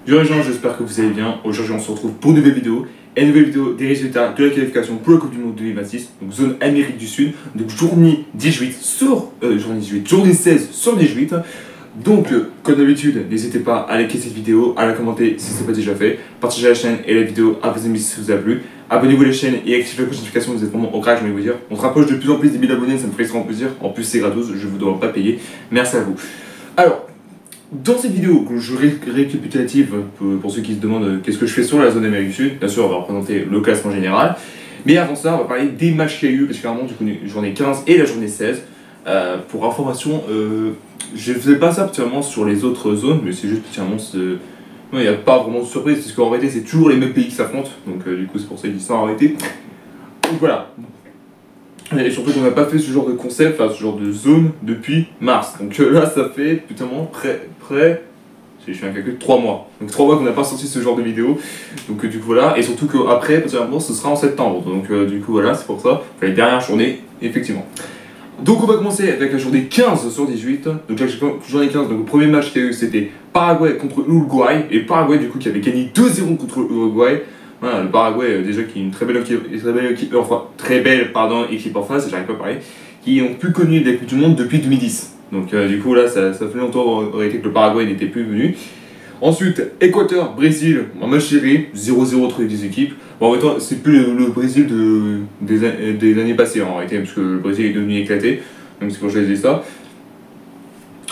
Yo les gens, j'espère que vous allez bien. Aujourd'hui on se retrouve pour une nouvelle vidéo. Et une nouvelle vidéo des résultats de la qualification pour la Coupe du Monde 2026. Donc zone Amérique du Sud. Donc journée 18 sur... journée 16 sur 18. Donc comme d'habitude, n'hésitez pas à liker cette vidéo, à la commenter si ce n'est pas déjà fait. Partagez la chaîne et la vidéo à vos amis si ça vous a plu. Abonnez-vous à la chaîne et activez la cloche de notification, vous êtes vraiment au crack, je vais vous dire. On se rapproche de plus en plus des 1000 abonnés, ça me ferait extrêmement plaisir. En plus c'est gratos, je ne vous dois pas payer. Merci à vous. Alors, dans cette vidéo, je récapitulative pour ceux qui se demandent qu'est-ce que je fais sur la zone Amérique du Sud, bien sûr on va représenter le classement général, mais avant ça on va parler des matchs qu'il y a eu, particulièrement du coup journée 15 et la journée 16. Pour information, je ne faisais pas ça particulièrement sur les autres zones, mais c'est juste particulièrement, il n'y a pas vraiment de surprise, parce qu'en réalité c'est toujours les mêmes pays qui s'affrontent, donc du coup c'est pour ça qu'ils sont arrêtés. Donc voilà. Et surtout qu'on n'a pas fait ce genre de concept, enfin ce genre de zone depuis mars. Donc là ça fait putain près, si je fais un calcul, 3 mois. Donc 3 mois qu'on n'a pas sorti ce genre de vidéo. Donc du coup voilà, et surtout qu'après, potentiellement ce sera en septembre. Donc du coup voilà, c'est pour ça, enfin, les dernières journées, effectivement. Donc on va commencer avec la journée 15 sur 18. Donc la journée 15, donc le premier match qu'il y a eu c'était Paraguay contre l'Uruguay. Et Paraguay du coup qui avait gagné 2-0 contre l'Uruguay. Voilà, le Paraguay déjà qui est une très belle équipe en face, j'arrive pas à parler, qui ont plus connu la Coupe du Monde depuis 2010. Donc du coup là ça fait longtemps en réalité que le Paraguay n'était plus venu. Ensuite, Équateur, Brésil, un match serré, 0-0 entre les deux équipes. Bon, en même temps, c'est plus le Brésil des années passées en réalité, parce que le Brésil est devenu éclaté, donc c'est pour ça que je dis ça.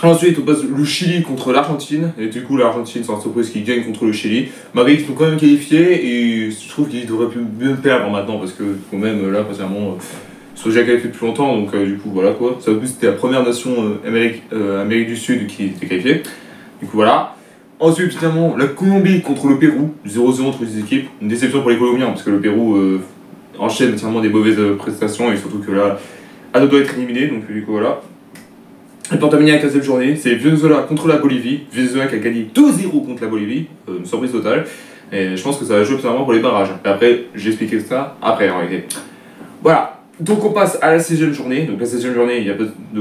Ensuite, on passe le Chili contre l'Argentine, et du coup l'Argentine, sans surprise, qui gagne contre le Chili. Malgré qu'ils sont quand même qualifiés, et je trouve qu'ils devraient mieux perdre maintenant, parce que quand même là, particulièrement, ils sont déjà qualifiés depuis longtemps, donc du coup voilà quoi. Ça, en plus, c'était la première nation Amérique du Sud qui était qualifiée, du coup voilà. Ensuite, finalement, la Colombie contre le Pérou, 0-0 entre les équipes. Une déception pour les Colombiens, parce que le Pérou enchaîne entièrement des mauvaises prestations, et surtout que là, elle doit être éliminée, donc du coup voilà. Et pour terminer la 15e journée, c'est Venezuela contre la Bolivie. Venezuela qui a gagné 2-0 contre la Bolivie, une surprise totale. Et je pense que ça va jouer absolument pour les barrages. Et après, j'ai expliqué ça après en réalité. Voilà, donc on passe à la 16e journée. Donc la 16e journée,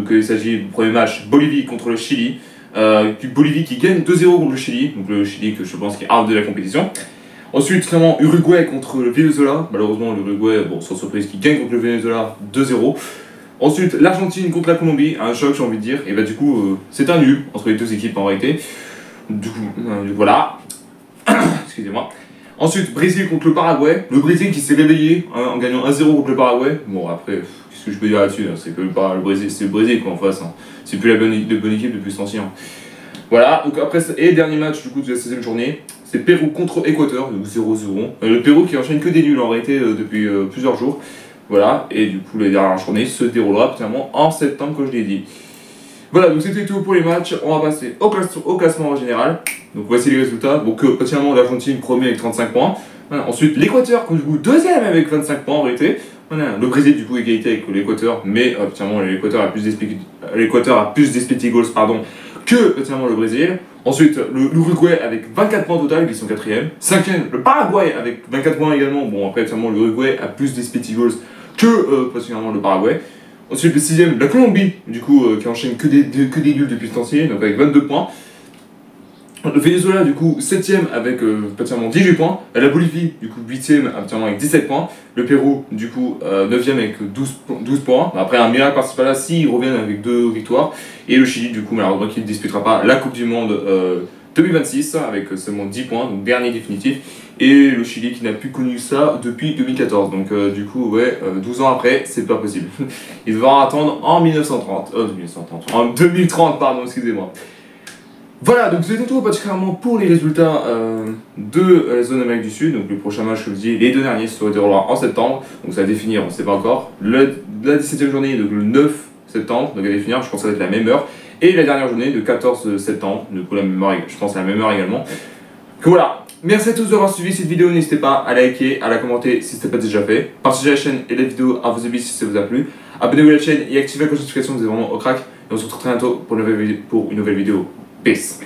il s'agit du premier match Bolivie contre le Chili. Bolivie qui gagne 2-0 contre le Chili. Donc le Chili que je pense qui est out de la compétition. Ensuite, finalement, Uruguay contre le Venezuela. Malheureusement, l'Uruguay, bon, sans surprise, qui gagne contre le Venezuela 2-0. Ensuite, l'Argentine contre la Colombie, un choc j'ai envie de dire, et bah du coup c'est un nul entre les deux équipes en réalité. Du coup, voilà. Excusez-moi. Ensuite, Brésil contre le Paraguay. Le Brésil qui s'est réveillé en gagnant 1-0 contre le Paraguay. Bon après, qu'est-ce que je peux dire là-dessus hein, c'est que le Brésil, c'est le Brésil quoi en face. Hein. C'est plus la bonne équipe depuis ce temps-ci. Hein. Voilà, donc après, et dernier match du coup de la 16e journée, c'est Pérou contre Équateur, donc 0-0. Le Pérou qui enchaîne que des nuls en réalité depuis plusieurs jours. Voilà, et du coup, la dernière journée se déroulera finalement en septembre, comme je l'ai dit. Voilà, donc c'était tout pour les matchs. On va passer au classement en général. Donc voici les résultats. Donc, particulièrement l'Argentine, premier avec 35 points. Voilà. Ensuite, l'Équateur, du coup, deuxième avec 25 points en réalité. Voilà. Le Brésil, du coup, égalité avec l'Équateur. Mais, particulièrement, l'Équateur a plus d'expected goals, que, particulièrement, le Brésil. Ensuite, l'Uruguay avec 24 points total, ils sont quatrième. Cinquième, le Paraguay avec 24 points également. Bon, après, particulièrement, l'Uruguay a plus d'expected goals que particulièrement le Paraguay. Ensuite le 6ème, la Colombie, du coup, qui enchaîne que des nuls depuis ce temps-ci, donc avec 22 points. Le Venezuela, du coup, 7ème avec particulièrement 18 points. La Bolivie, du coup, 8ème particulièrement avec 17 points. Le Pérou, du coup, 9ème avec 12 points. Après, un miracle par-ci par-là, s'ils reviennent avec 2 victoires. Et le Chili, du coup, malheureusement, qui ne disputera pas la Coupe du Monde 2026 avec seulement 10 points, donc dernier définitif. Et le Chili qui n'a plus connu ça depuis 2014. Donc du coup, ouais, 12 ans après, c'est pas possible. Il devra attendre en en 2030, pardon, excusez-moi. Voilà, donc c'était tout particulièrement pour les résultats de la zone Amérique du Sud. Donc le prochain match, je vous dis, les deux derniers se dérouleront en septembre. Donc ça va définir, on ne sait pas encore. La 17e journée, donc le 9 septembre, donc à définir, je pense que ça va être la même heure. Et la dernière journée, de 14 septembre, du coup la même heure, je pense à la même heure également. Donc voilà. Merci à tous d'avoir suivi cette vidéo, n'hésitez pas à liker, à la commenter si ce n'est pas déjà fait. Partagez la chaîne et la vidéo à vos amis si ça vous a plu. Abonnez-vous à la chaîne et activez la cloche de notification, vous êtes vraiment au crack. Et on se retrouve très bientôt pour une nouvelle vidéo. Peace.